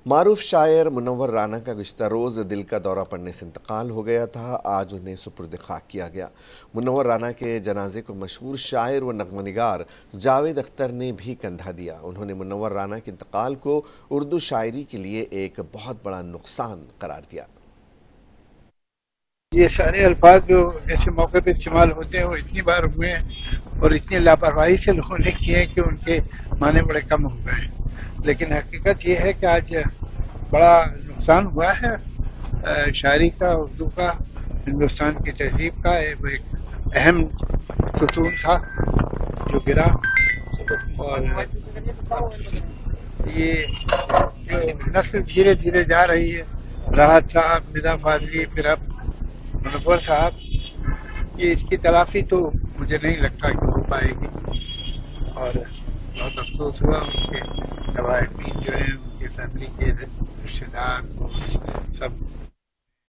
मारूफ शायर मुनव्वर राना का गुज़िश्ता रोज़ दिल का दौरा पड़ने से इंतकाल हो गया था। आज उन्हें सुपुर्द खाक किया गया। मुनव्वर राना के जनाजे को मशहूर शायर व नग़्मनिगार जावेद अख्तर ने भी कंधा दिया। उन्होंने मुनव्वर राना के इंतकाल को उर्दू शायरी के लिए एक बहुत बड़ा नुकसान करार दिया। ये सारे अल्फाज जो ऐसे मौके पे इस्तेमाल होते हैं वो इतनी बार हुए हैं और इतनी लापरवाही से लोगों ने किए हैं कि उनके माने बड़े कम हो गए हैं। लेकिन हकीकत ये है कि आज बड़ा नुकसान हुआ है शायरी का, उर्दू का, हिंदुस्तान की तहजीब का। वो एक अहम सुतून था जो गिरा। और ये जो नस्ल धीरे धीरे जा रही है, राहत साहब, निज़ाम फाजली, फिर अब मुनव्वर साहब, ये इसकी तलाफी तो मुझे नहीं लगता कि हो पाएगी। और बहुत अफसोस हुआ उनके लवाहिकीन जो हैं, उनके फैमिली के रिश्तेदार सब